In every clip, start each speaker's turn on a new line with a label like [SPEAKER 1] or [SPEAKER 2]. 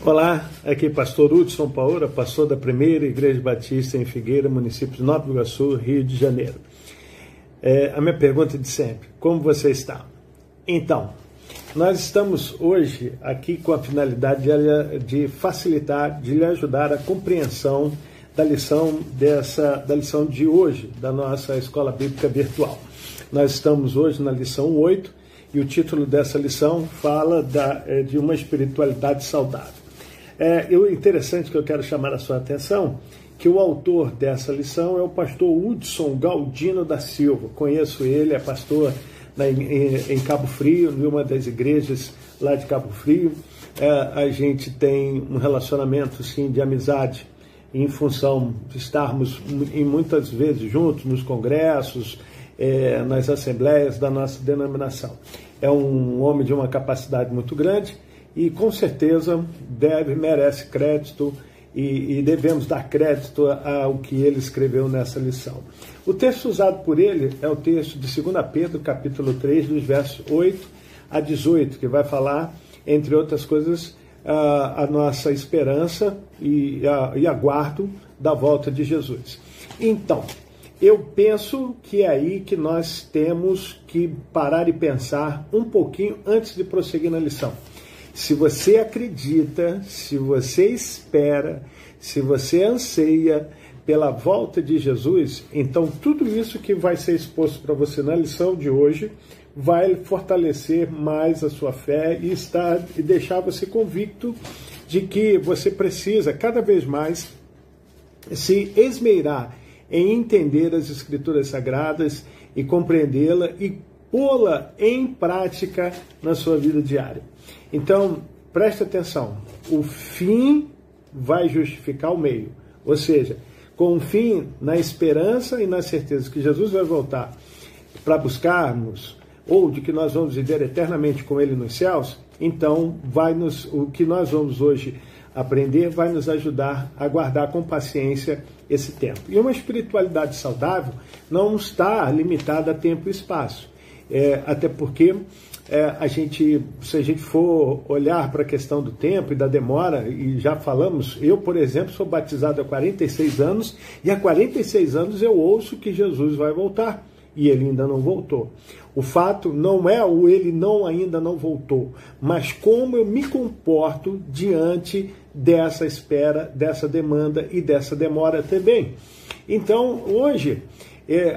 [SPEAKER 1] Olá, aqui é pastor Hudson Paola, pastor da Primeira Igreja Batista em Figueira, município de Nova Iguaçu, Rio de Janeiro. A minha pergunta de sempre: como você está? Então, nós estamos hoje aqui com a finalidade de facilitar, de lhe ajudar a compreensão da lição de hoje, da nossa Escola Bíblica Virtual. Nós estamos hoje na lição 8 e o título dessa lição fala de uma espiritualidade saudável. Interessante que eu quero chamar a sua atenção, que o autor dessa lição é o pastor Hudson Galdino da Silva. Conheço ele, é pastor em Cabo Frio, em uma das igrejas lá de Cabo Frio. A gente tem um relacionamento sim, de amizade em função de estarmos muitas vezes juntos nos congressos, nas assembleias da nossa denominação. É um homem de uma capacidade muito grande e com certeza merece crédito e devemos dar crédito ao que ele escreveu nessa lição. O texto usado por ele é o texto de 2 Pedro, capítulo 3, dos versos 8 a 18, que vai falar, entre outras coisas, a nossa esperança e aguardo da volta de Jesus. Então, eu penso que é aí que nós temos que parar e pensar um pouquinho antes de prosseguir na lição. Se você acredita, se você espera, se você anseia pela volta de Jesus, então tudo isso que vai ser exposto para você na lição de hoje vai fortalecer mais a sua fé e deixar você convicto de que você precisa cada vez mais se esmerar em entender as Escrituras Sagradas e compreendê-la e pô-la em prática na sua vida diária. Então, preste atenção, o fim vai justificar o meio, ou seja, com o fim na esperança e na certeza que Jesus vai voltar para ou de que nós vamos viver eternamente com Ele nos céus, então o que nós vamos hoje aprender vai nos ajudar a guardar com paciência esse tempo. E uma espiritualidade saudável não está limitada a tempo e espaço, até porque se a gente for olhar para a questão do tempo e da demora, e já falamos, eu, por exemplo, sou batizado há 46 anos, e há 46 anos eu ouço que Jesus vai voltar, e ele ainda não voltou. O fato não é ele ainda não voltou, mas como eu me comporto diante dessa espera, dessa demanda e dessa demora também. Então, hoje,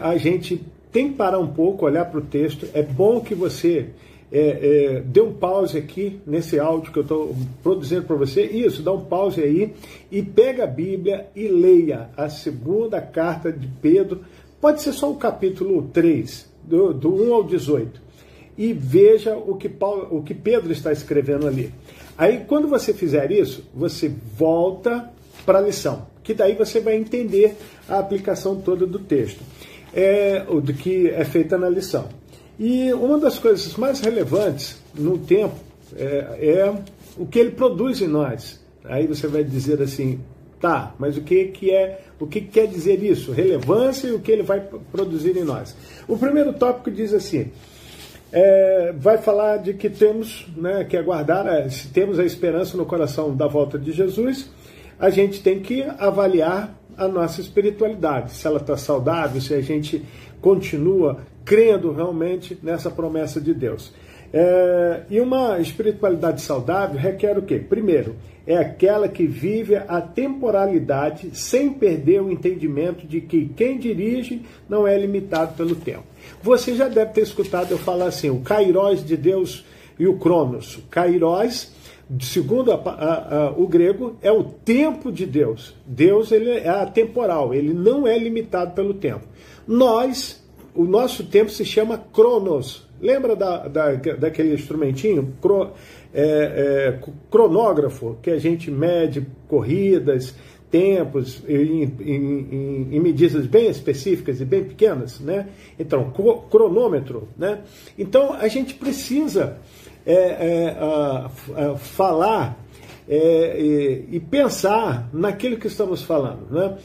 [SPEAKER 1] a gente tem que parar um pouco, olhar para o texto. É bom que você dê um pause aqui nesse áudio que eu estou produzindo para você. Isso, dá um pause aí e pega a Bíblia e leia a segunda carta de Pedro. Pode ser só o capítulo 3, do 1 ao 18. E veja o que Pedro está escrevendo ali. Aí, quando você fizer isso, você volta para a lição, que daí você vai entender a aplicação toda do texto, do que é feita na lição. E uma das coisas mais relevantes no tempo é o que ele produz em nós. Aí você vai dizer assim, tá, mas o que quer dizer isso? Relevância e o que ele vai produzir em nós. O primeiro tópico diz assim, vai falar de que temos que aguardar, se temos a esperança no coração da volta de Jesus, a gente tem que avaliar a nossa espiritualidade, se ela está saudável, se a gente continua crendo realmente nessa promessa de Deus. E uma espiritualidade saudável requer o quê? Primeiro, é aquela que vive a temporalidade sem perder o entendimento de que quem dirige não é limitado pelo tempo. Você já deve ter escutado eu falar assim, o Kairos de Deus e o Cronos. O Kairos, segundo o grego, é o tempo de Deus. Deus ele é atemporal, ele não é limitado pelo tempo. O nosso tempo se chama Cronos. Lembra daquele instrumentinho, cronógrafo, que a gente mede corridas, tempos, em medidas bem específicas e bem pequenas, né? Então, cronômetro, né? Então, a gente precisa falar e pensar naquilo que estamos falando, né?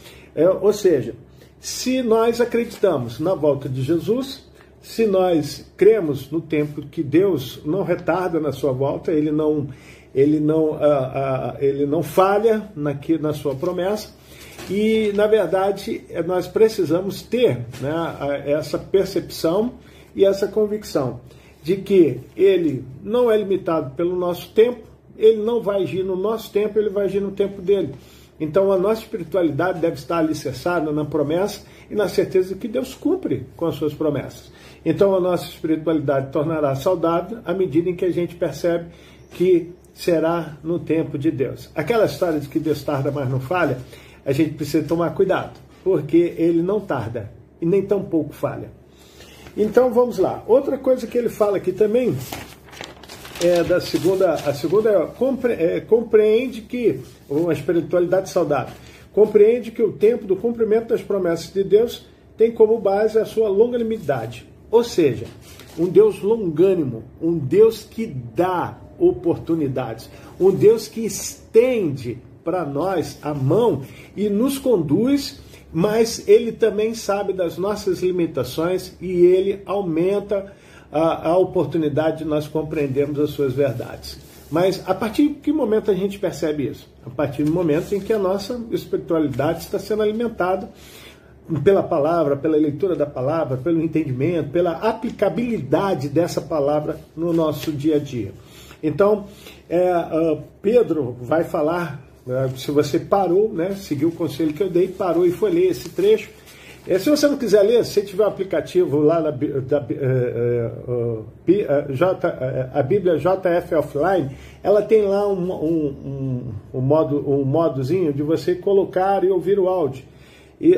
[SPEAKER 1] Ou seja, se nós acreditamos na volta de Jesus, se nós cremos no tempo que Deus não retarda na sua volta, ele não ele não falha na sua promessa, e, na verdade, nós precisamos ter, né, essa percepção e essa convicção de que ele não é limitado pelo nosso tempo, ele não vai agir no nosso tempo, ele vai agir no tempo dele. Então a nossa espiritualidade deve estar alicerçada na promessa e na certeza que Deus cumpre com as suas promessas. Então a nossa espiritualidade tornará saudável à medida em que a gente percebe que será no tempo de Deus. Aquela história de que Deus tarda, mas não falha, a gente precisa tomar cuidado, porque ele não tarda e nem tampouco falha. Então vamos lá. Outra coisa que ele fala aqui também compreende que, uma espiritualidade saudável, compreende que o tempo do cumprimento das promessas de Deus tem como base a sua longanimidade. Ou seja, um Deus longânimo, um Deus que dá oportunidades, um Deus que estende para nós a mão e nos conduz, mas ele também sabe das nossas limitações e ele aumenta a oportunidade de nós compreendermos as suas verdades. Mas a partir de que momento a gente percebe isso? A partir do momento em que a nossa espiritualidade está sendo alimentada pela palavra, pela leitura da palavra, pelo entendimento, pela aplicabilidade dessa palavra no nosso dia a dia. Então, Pedro vai falar, se você parou, né, seguiu o conselho que eu dei, parou e foi ler esse trecho. Se você não quiser ler, se tiver um aplicativo lá a Bíblia JF Offline, ela tem lá um modozinho de você colocar e ouvir o áudio.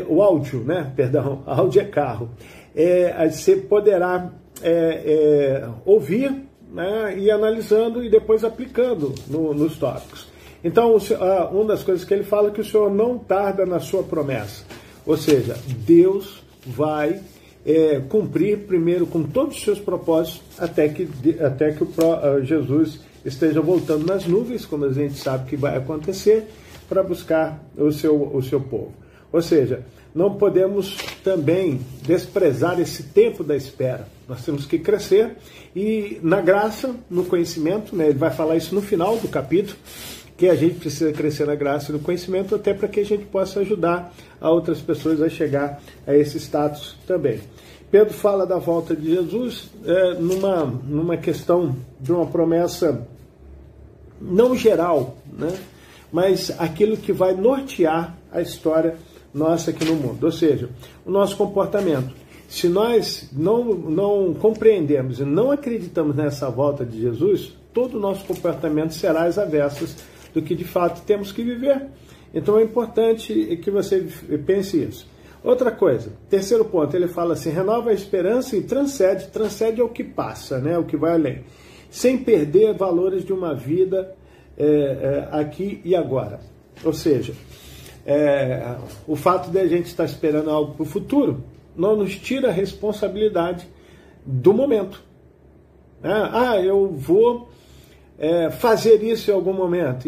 [SPEAKER 1] O áudio, né? Perdão, áudio é carro. Você poderá ouvir, né, e analisando e depois aplicando nos tópicos. Então, uma das coisas que ele fala é que o Senhor não tarda na sua promessa. Ou seja, Deus vai cumprir primeiro com todos os seus propósitos até que Jesus esteja voltando nas nuvens, como a gente sabe que vai acontecer, para buscar o seu povo. Ou seja, não podemos também desprezar esse tempo da espera. Nós temos que crescer e na graça, no conhecimento, né, ele vai falar isso no final do capítulo, que a gente precisa crescer na graça e no conhecimento até para que a gente possa ajudar a outras pessoas a chegar a esse status também. Pedro fala da volta de Jesus numa questão de uma promessa não geral, né, mas aquilo que vai nortear a história nossa aqui no mundo, ou seja, o nosso comportamento. Se nós não compreendemos e não acreditamos nessa volta de Jesus, todo o nosso comportamento será às avessas do que de fato temos que viver. Então é importante que você pense isso. Outra coisa, terceiro ponto, ele fala assim, renova a esperança e transcende ao que passa, né, o que vai além, sem perder valores de uma vida aqui e agora. Ou seja, o fato de a gente estar esperando algo para o futuro não nos tira a responsabilidade do momento. Eu vou fazer isso em algum momento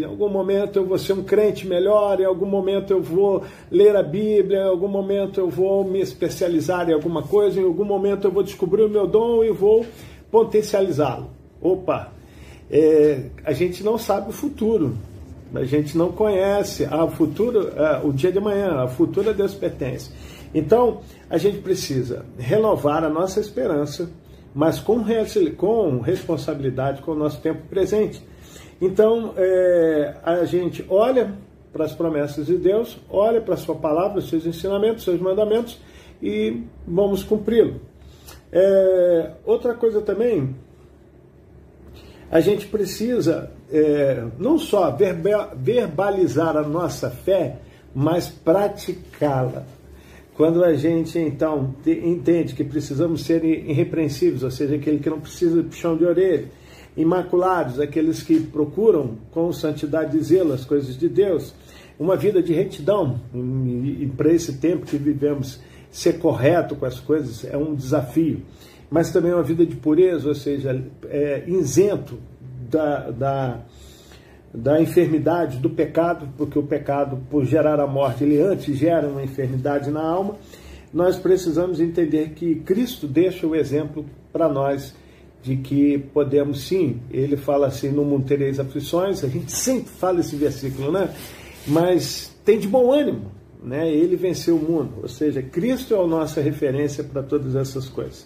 [SPEAKER 1] eu vou ser um crente melhor, em algum momento eu vou ler a Bíblia, em algum momento eu vou me especializar em alguma coisa, em algum momento eu vou descobrir o meu dom e vou potencializá-lo. Opa! A gente não sabe o futuro, a gente não conhece o futuro, o dia de amanhã, o futuro a Deus pertence. Então, a gente precisa renovar a nossa esperança, mas com responsabilidade com o nosso tempo presente. Então, a gente olha para as promessas de Deus, olha para a sua palavra, os seus ensinamentos, os seus mandamentos, e vamos cumpri-lo. Outra coisa também, a gente precisa não só verbalizar a nossa fé, mas praticá-la. Quando a gente, então, entende que precisamos ser irrepreensíveis, ou seja, aquele que não precisa de puxão de orelha, imaculados, aqueles que procuram com santidade e zelo as coisas de Deus, uma vida de retidão, e para esse tempo que vivemos, ser correto com as coisas é um desafio, mas também uma vida de pureza, ou seja, isento da enfermidade, do pecado, porque o pecado, por gerar a morte, ele antes gera uma enfermidade na alma. Nós precisamos entender que Cristo deixa o exemplo para nós de que podemos sim, ele fala assim, no mundo tereis aflições, a gente sempre fala esse versículo, né? Mas tem de bom ânimo, né? Ele venceu o mundo, ou seja, Cristo é a nossa referência para todas essas coisas.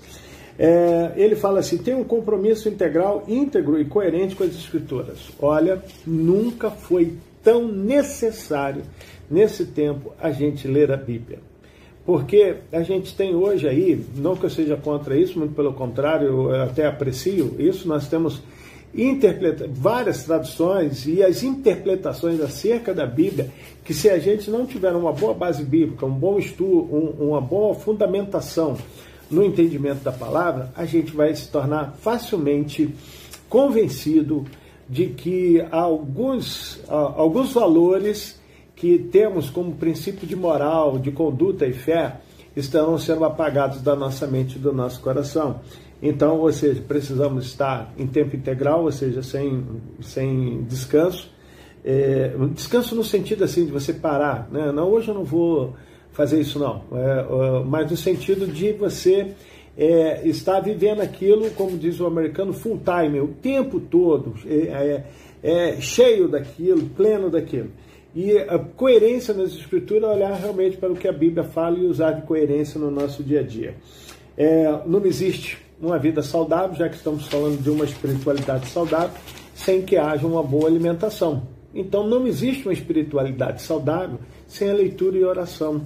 [SPEAKER 1] Ele fala assim, tem um compromisso integral, íntegro e coerente com as Escrituras. Olha, nunca foi tão necessário nesse tempo a gente ler a Bíblia. Porque a gente tem hoje aí, não que eu seja contra isso, muito pelo contrário, eu até aprecio isso, nós temos várias traduções e as interpretações acerca da Bíblia, que se a gente não tiver uma boa base bíblica, um bom estudo, uma boa fundamentação no entendimento da palavra, a gente vai se tornar facilmente convencido de que alguns valores que temos como princípio de moral, de conduta e fé, estarão sendo apagados da nossa mente e do nosso coração. Então, ou seja, precisamos estar em tempo integral, ou seja, sem descanso. Descanso no sentido assim de você parar, né? Não, hoje eu não vou fazer isso não, mas no sentido de você estar vivendo aquilo, como diz o americano, full time, o tempo todo, cheio daquilo, pleno daquilo. E a coerência nas Escrituras é olhar realmente para o que a Bíblia fala e usar de coerência no nosso dia a dia. Não existe uma vida saudável, já que estamos falando de uma espiritualidade saudável, sem que haja uma boa alimentação. Então não existe uma espiritualidade saudável sem a leitura e oração,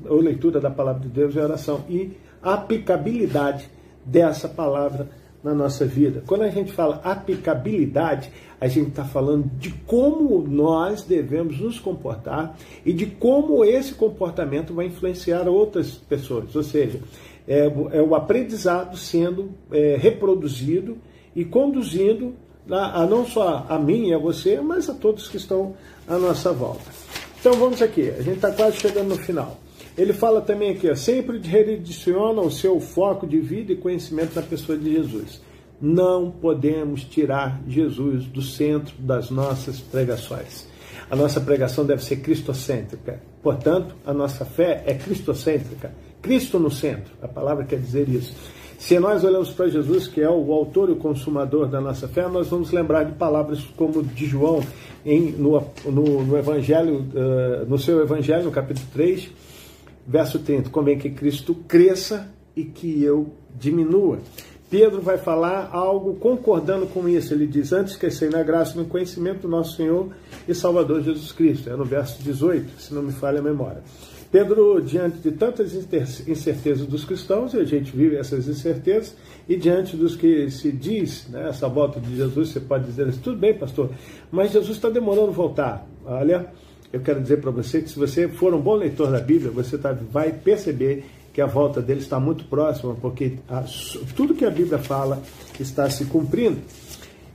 [SPEAKER 1] ou leitura da palavra de Deus e oração, e a aplicabilidade dessa palavra na nossa vida. Quando a gente fala aplicabilidade, a gente está falando de como nós devemos nos comportar e de como esse comportamento vai influenciar outras pessoas. Ou seja, é o aprendizado sendo reproduzido e conduzindo a não só a mim e a você, mas a todos que estão à nossa volta. Então vamos aqui, a gente está quase chegando no final. Ele fala também aqui, sempre redireciona o seu foco de vida e conhecimento na pessoa de Jesus. Não podemos tirar Jesus do centro das nossas pregações. A nossa pregação deve ser cristocêntrica. Portanto, a nossa fé é cristocêntrica. Cristo no centro, a palavra quer dizer isso. Se nós olhamos para Jesus, que é o autor e o consumador da nossa fé, nós vamos lembrar de palavras como de João no Evangelho, no seu Evangelho, no capítulo 3, verso 30, convém que Cristo cresça e que eu diminua. Pedro vai falar algo concordando com isso. Ele diz, antes crescei na graça e no conhecimento do nosso Senhor e Salvador Jesus Cristo. É no verso 18, se não me falha a memória. Pedro, diante de tantas incertezas dos cristãos, e a gente vive essas incertezas, e diante dos que se diz, né, essa volta de Jesus, você pode dizer assim, tudo bem, pastor, mas Jesus está demorando a voltar. Olha, eu quero dizer para você que se você for um bom leitor da Bíblia, você vai perceber que a volta dele está muito próxima, porque tudo que a Bíblia fala está se cumprindo.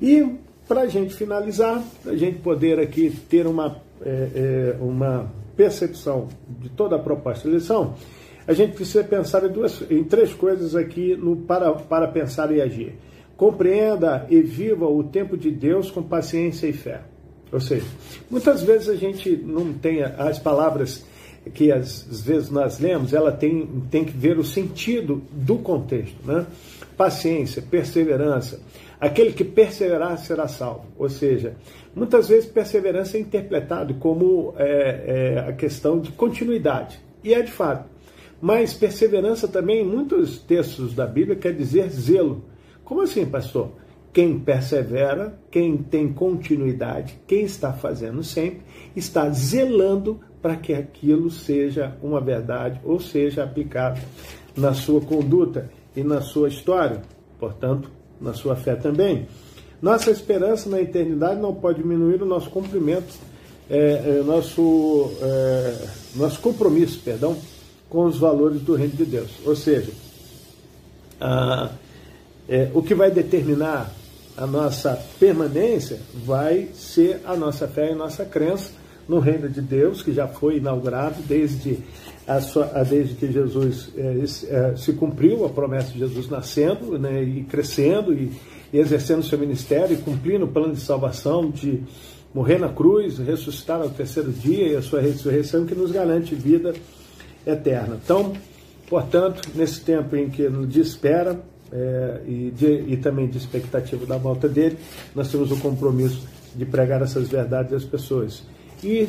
[SPEAKER 1] E, para a gente finalizar, para a gente poder aqui ter uma percepção de toda a proposta de lição, a gente precisa pensar em três coisas aqui para pensar e agir. Compreenda e viva o tempo de Deus com paciência e fé. Ou seja, muitas vezes a gente não tem as palavras que às vezes nós lemos, ela tem que ver o sentido do contexto, né? Paciência, perseverança. Aquele que perseverar será salvo. Ou seja, muitas vezes perseverança é interpretado como a questão de continuidade. E é de fato. Mas perseverança também, em muitos textos da Bíblia, quer dizer zelo. Como assim, pastor? Quem persevera, quem tem continuidade, quem está fazendo sempre, está zelando para que aquilo seja uma verdade ou seja aplicado na sua conduta e na sua história, portanto, na sua fé também. Nossa esperança na eternidade não pode diminuir o nosso cumprimento, nosso compromisso, com os valores do reino de Deus. Ou seja, o que vai determinar a nossa permanência vai ser a nossa fé e a nossa crença no reino de Deus, que já foi inaugurado desde que Jesus se cumpriu, a promessa de Jesus nascendo, né, e crescendo e exercendo seu ministério e cumprindo o plano de salvação de morrer na cruz, ressuscitar ao terceiro dia e a sua ressurreição que nos garante vida eterna. Então, portanto, nesse tempo em que de espera, e também de expectativa da volta dele, nós temos o compromisso de pregar essas verdades às pessoas. E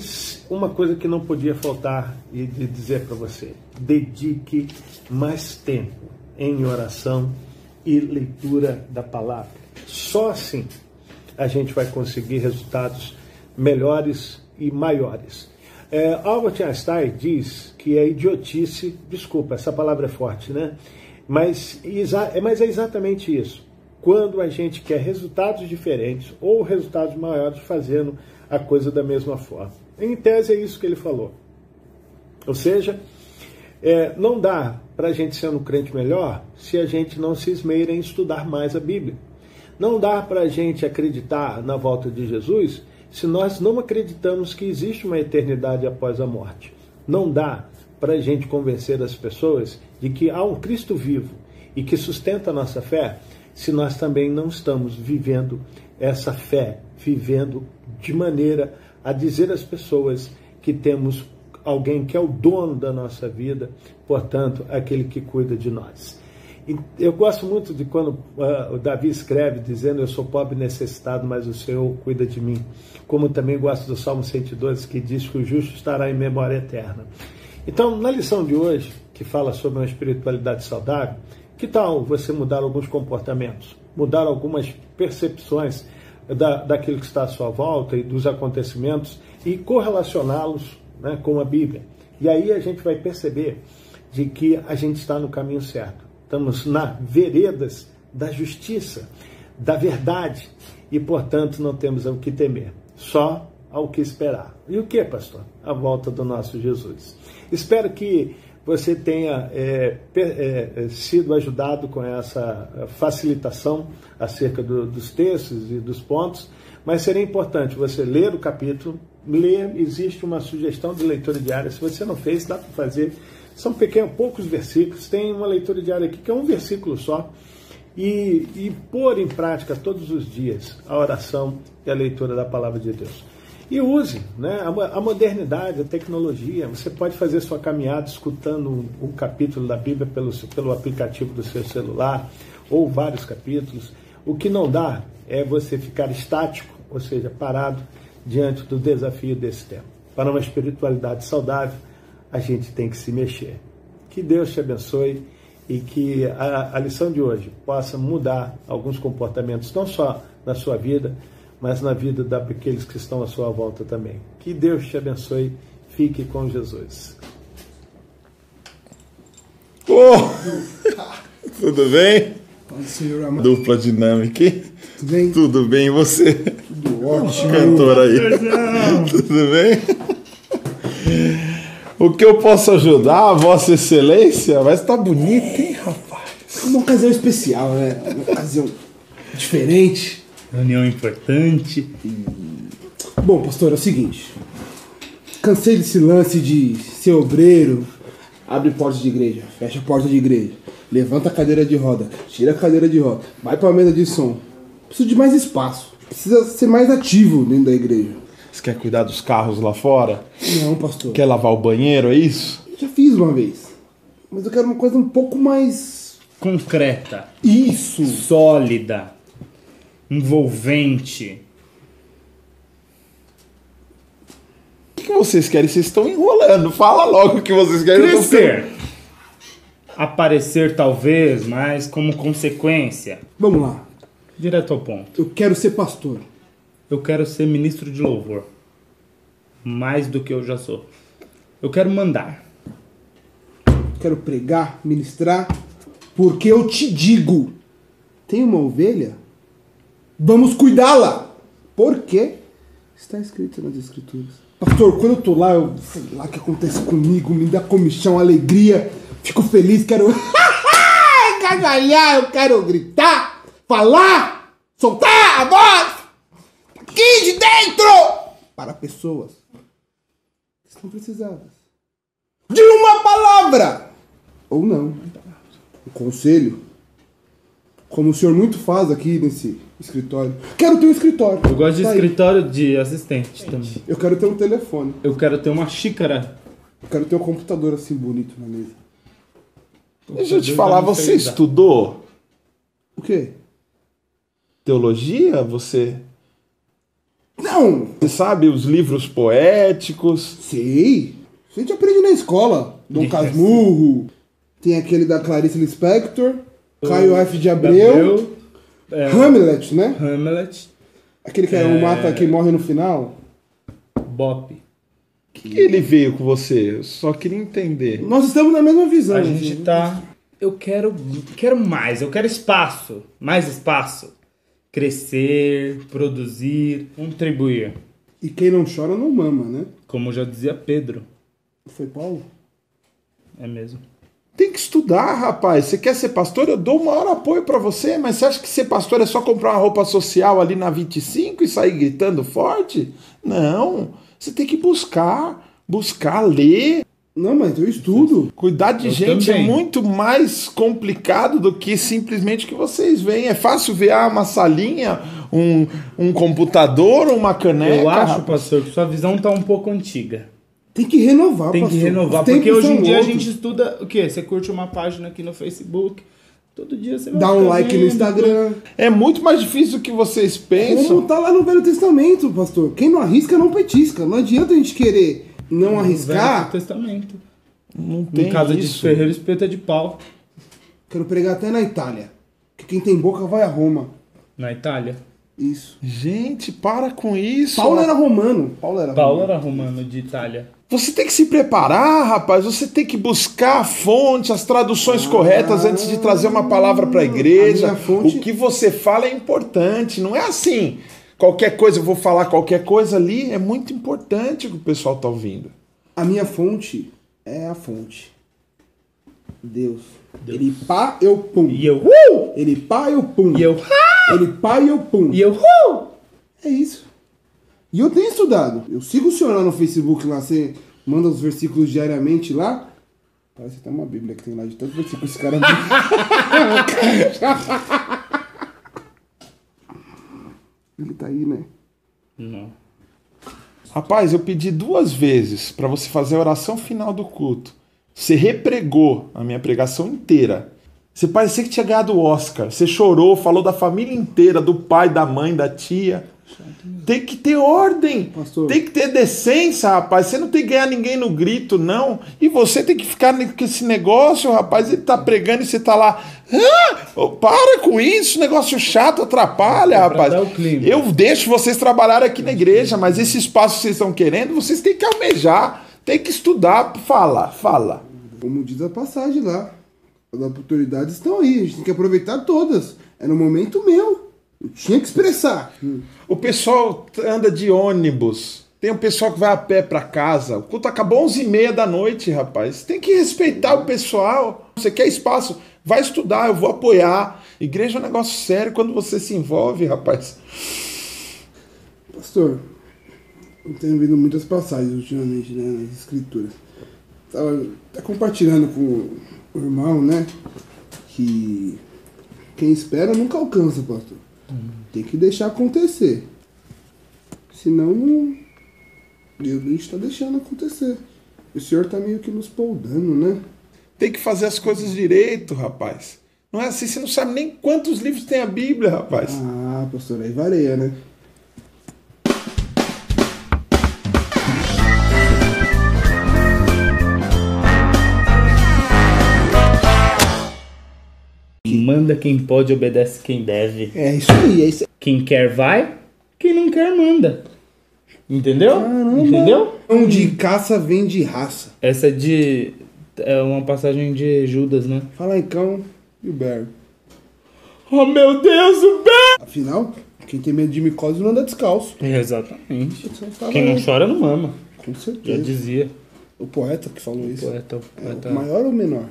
[SPEAKER 1] uma coisa que não podia faltar e de dizer para você: dedique mais tempo em oração e leitura da palavra. Só assim a gente vai conseguir resultados melhores e maiores. Albert Einstein diz que é idiotice, desculpa, essa palavra é forte, né? Mas é exatamente isso. Quando a gente quer resultados diferentes ou resultados maiores fazendo a coisa da mesma forma. Em tese é isso que ele falou. Ou seja, não dá para a gente ser um crente melhor se a gente não se esmeira em estudar mais a Bíblia. Não dá para a gente acreditar na volta de Jesus se nós não acreditamos que existe uma eternidade após a morte. Não dá para a gente convencer as pessoas de que há um Cristo vivo e que sustenta a nossa fé se nós também não estamos vivendo essa fé, vivendo de maneira a dizer às pessoas que temos alguém que é o dono da nossa vida, portanto, aquele que cuida de nós. Eu gosto muito de quando o Davi escreve dizendo: eu sou pobre e necessitado, mas o Senhor cuida de mim. Como também gosto do Salmo 112, que diz que o justo estará em memória eterna. Então, na lição de hoje, que fala sobre uma espiritualidade saudável, que tal você mudar alguns comportamentos, mudar algumas percepções daquilo que está à sua volta e dos acontecimentos e correlacioná-los, né, com a Bíblia. E aí a gente vai perceber de que a gente está no caminho certo. Estamos na veredas da justiça, da verdade e, portanto, não temos o que temer, só ao que esperar. E o que, pastor? A volta do nosso Jesus. Espero que você tenha sido ajudado com essa facilitação acerca dos textos e dos pontos, mas seria importante você ler o capítulo, existe uma sugestão de leitura diária, se você não fez, dá para fazer, são poucos versículos, tem uma leitura diária aqui que é um versículo só, e pôr em prática todos os dias a oração e a leitura da palavra de Deus. E use, né, a modernidade, a tecnologia. Você pode fazer sua caminhada escutando um capítulo da Bíblia pelo aplicativo do seu celular, ou vários capítulos. O que não dá é você ficar estático, ou seja, parado, diante do desafio desse tempo. Para uma espiritualidade saudável, a gente tem que se mexer. Que Deus te abençoe e que a lição de hoje possa mudar alguns comportamentos, não só na sua vida, mas na vida daqueles que estão à sua volta também. Que Deus te abençoe. Fique com Jesus.
[SPEAKER 2] Tudo bem?
[SPEAKER 3] Senhor amado.
[SPEAKER 2] Dupla dinâmica, hein?
[SPEAKER 3] Tudo bem?
[SPEAKER 2] Tudo bem, e você?
[SPEAKER 3] Tudo ótimo.
[SPEAKER 2] Cantor aí. Tudo bem? O que eu posso ajudar, Vossa Excelência? Mas tá bonito, hein, rapaz?
[SPEAKER 3] Uma ocasião especial, né? Uma ocasião diferente.
[SPEAKER 4] Reunião importante.
[SPEAKER 3] Bom, pastor, é o seguinte. Cansei desse lance de ser obreiro. Abre porta de igreja, fecha a porta de igreja. Levanta a cadeira de roda, tira a cadeira de roda. Vai pra mesa de som. Preciso de mais espaço. Precisa ser mais ativo dentro da igreja.
[SPEAKER 2] Você quer cuidar dos carros lá fora?
[SPEAKER 3] Não, pastor.
[SPEAKER 2] Quer lavar o banheiro, é isso?
[SPEAKER 3] Já fiz uma vez. Mas eu quero uma coisa um pouco mais...
[SPEAKER 4] Concreta.
[SPEAKER 3] Isso!
[SPEAKER 4] Sólida. Envolvente.
[SPEAKER 2] O que vocês querem? Vocês estão enrolando. Fala logo o que vocês querem.
[SPEAKER 4] Crescer. Aparecer talvez, mas como consequência.
[SPEAKER 3] Vamos lá.
[SPEAKER 4] Direto ao ponto.
[SPEAKER 3] Eu quero ser pastor.
[SPEAKER 4] Eu quero ser ministro de louvor. Mais do que eu já sou. Eu quero mandar.
[SPEAKER 3] Quero pregar, ministrar. Porque eu te digo. Tem uma ovelha? Vamos cuidá-la. Por quê? Está escrito nas escrituras. Pastor, quando eu tô lá, eu sei lá o que acontece comigo, me dá comichão, alegria, fico feliz, quero gargalhar, eu quero gritar, falar, soltar a voz aqui de dentro para pessoas que estão precisadas de uma palavra ou não, um conselho, como o senhor muito faz aqui nesse escritório. Quero ter um escritório.
[SPEAKER 4] Eu gosto de
[SPEAKER 3] Tá aí.
[SPEAKER 4] escritório de assistente também.
[SPEAKER 3] Eu quero ter um telefone.
[SPEAKER 4] Eu quero ter uma xícara.
[SPEAKER 3] Eu quero ter um computador assim bonito na mesa.
[SPEAKER 2] Deixa eu te falar, você estudou?
[SPEAKER 3] O quê?
[SPEAKER 2] Teologia? Você
[SPEAKER 3] Não!
[SPEAKER 2] sabe os livros poéticos?
[SPEAKER 3] Sei. A gente aprende na escola. Dom Casmurro. Tem aquele da Clarice Lispector. Caio F. de Abreu. Hamlet, né?
[SPEAKER 4] Hamlet.
[SPEAKER 3] Aquele que é um mata que morre no final.
[SPEAKER 4] Bop.
[SPEAKER 2] O que ele veio com você? Eu só queria entender.
[SPEAKER 3] Nós estamos na mesma visão.
[SPEAKER 4] A gente tá... Eu quero mais, eu quero espaço. Mais espaço. Crescer, produzir, contribuir.
[SPEAKER 3] E quem não chora não mama, né?
[SPEAKER 4] Como já dizia Pedro.
[SPEAKER 3] Foi Paulo?
[SPEAKER 4] É mesmo.
[SPEAKER 2] Tem que estudar, rapaz. Você quer ser pastor? Eu dou o maior apoio pra você, mas você acha que ser pastor é só comprar uma roupa social ali na 25 e sair gritando forte? Não. Você tem que buscar, ler.
[SPEAKER 3] Não, mas eu estudo.
[SPEAKER 2] Cuidar de
[SPEAKER 4] Eu
[SPEAKER 2] gente
[SPEAKER 4] também.
[SPEAKER 2] é muito mais complicado do que simplesmente que vocês veem. É fácil ver uma salinha, um computador, uma caneca.
[SPEAKER 4] Eu acho,
[SPEAKER 2] rapaz.
[SPEAKER 4] pastor, que sua visão tá um pouco antiga.
[SPEAKER 3] Tem que renovar,
[SPEAKER 4] Tem que
[SPEAKER 3] pastor.
[SPEAKER 4] renovar,
[SPEAKER 3] Os tempos
[SPEAKER 4] porque hoje em
[SPEAKER 3] são
[SPEAKER 4] dia a
[SPEAKER 3] outros.
[SPEAKER 4] gente estuda o quê? Você curte uma página aqui no Facebook, todo dia você vai
[SPEAKER 3] Dá um
[SPEAKER 4] ficar
[SPEAKER 3] like no
[SPEAKER 4] vendo.
[SPEAKER 3] Instagram.
[SPEAKER 2] É muito mais difícil do que vocês pensam.
[SPEAKER 3] Como tá lá no Velho Testamento, pastor. Quem não arrisca, não petisca. Não adianta a gente querer não
[SPEAKER 4] No
[SPEAKER 3] arriscar.
[SPEAKER 4] Velho Testamento.
[SPEAKER 2] Não tem
[SPEAKER 4] Em casa de
[SPEAKER 2] isso.
[SPEAKER 4] ferreiro, espeta de pau.
[SPEAKER 3] Quero pregar até na Itália. Que quem tem boca vai a Roma.
[SPEAKER 4] Na Itália.
[SPEAKER 3] Isso.
[SPEAKER 2] Gente, para com isso.
[SPEAKER 3] Paulo era romano.
[SPEAKER 4] Paulo era romano de Itália.
[SPEAKER 2] Você tem que se preparar, rapaz. Você tem que buscar a fonte, as traduções corretas antes de trazer uma palavra para a igreja.
[SPEAKER 3] A minha fonte-
[SPEAKER 2] O que você fala é importante. Não é assim, qualquer coisa, eu vou falar qualquer coisa ali. É muito importante o que o pessoal tá ouvindo.
[SPEAKER 3] A minha fonte é a fonte. Deus. Ele pá, eu pum.
[SPEAKER 4] E eu...
[SPEAKER 3] Ele pá, eu pum.
[SPEAKER 4] E eu...
[SPEAKER 3] Ele pá e eu pum.
[SPEAKER 4] E eu...
[SPEAKER 3] É isso. E eu tenho estudado. Eu sigo o senhor lá no Facebook, lá, você manda os versículos diariamente lá. Parece até uma Bíblia que tem lá de tantos versículos esse cara. Ele tá aí, né?
[SPEAKER 4] Não.
[SPEAKER 2] Rapaz, eu pedi 2 vezes para você fazer a oração final do culto. Você repregou a minha pregação inteira. Você parecia que tinha ganhado o Oscar. Você chorou, falou da família inteira, do pai, da mãe, da tia. Tem que ter ordem.
[SPEAKER 3] Pastor.
[SPEAKER 2] Tem que ter decência, rapaz. Você não tem que ganhar ninguém no grito, não. E você tem que ficar com esse negócio, rapaz. Ele tá pregando e você tá lá. Para com isso, negócio chato, atrapalha,
[SPEAKER 4] pra
[SPEAKER 2] rapaz.
[SPEAKER 4] dar o clima.
[SPEAKER 2] Eu deixo vocês trabalharem aqui na igreja, mas esse espaço que vocês estão querendo, vocês têm que almejar. Tem que estudar. Fala.
[SPEAKER 3] Como diz a passagem lá. As oportunidades estão aí. A gente tem que aproveitar todas. É no momento meu. Eu tinha que expressar.
[SPEAKER 2] O pessoal anda de ônibus. Tem um pessoal que vai a pé pra casa. O culto acabou 11h30 da noite, rapaz. Tem que respeitar o pessoal. Você quer espaço? Vai estudar, eu vou apoiar. Igreja é um negócio sério quando você se envolve, rapaz.
[SPEAKER 3] Pastor, eu tenho ouvido muitas passagens ultimamente, né, nas escrituras. Estava até compartilhando com o irmão, né, que quem espera nunca alcança, pastor. Tem que deixar acontecer. Senão, não... Deus está deixando acontecer. O senhor está meio que nos poldando, né?
[SPEAKER 2] Tem que fazer as coisas direito, rapaz. Não é assim, você não sabe nem quantos livros tem a Bíblia, rapaz.
[SPEAKER 3] Ah, pastor, aí varia, né?
[SPEAKER 4] Manda quem pode, obedece quem deve.
[SPEAKER 3] É isso aí, é isso aí.
[SPEAKER 4] Quem quer vai, quem não quer manda. Entendeu?
[SPEAKER 3] Caramba.
[SPEAKER 4] Entendeu?
[SPEAKER 3] Pão de caça vem de raça.
[SPEAKER 4] Essa é uma passagem de Judas, né?
[SPEAKER 3] Fala em cão e o berro.
[SPEAKER 4] Oh meu Deus, o Bé!
[SPEAKER 3] Afinal, quem tem medo de micose não anda descalço.
[SPEAKER 4] Exatamente.
[SPEAKER 3] Você fala,
[SPEAKER 4] Quem não chora não mama.
[SPEAKER 3] Com
[SPEAKER 4] Já
[SPEAKER 3] certeza.
[SPEAKER 4] dizia.
[SPEAKER 3] O poeta que falou isso.
[SPEAKER 4] Poeta
[SPEAKER 3] O maior ou o menor?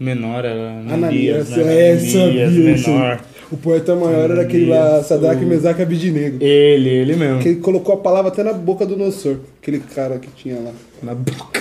[SPEAKER 4] menor era
[SPEAKER 3] Ananias,
[SPEAKER 4] Ananias, né? Ananias, menor.
[SPEAKER 3] O poeta maior era aquele lá, Sadraque, Mesaque e Abednego.
[SPEAKER 4] Ele mesmo.
[SPEAKER 3] Que ele colocou a palavra até na boca do Nossor. Aquele cara que tinha lá.
[SPEAKER 4] Na boca.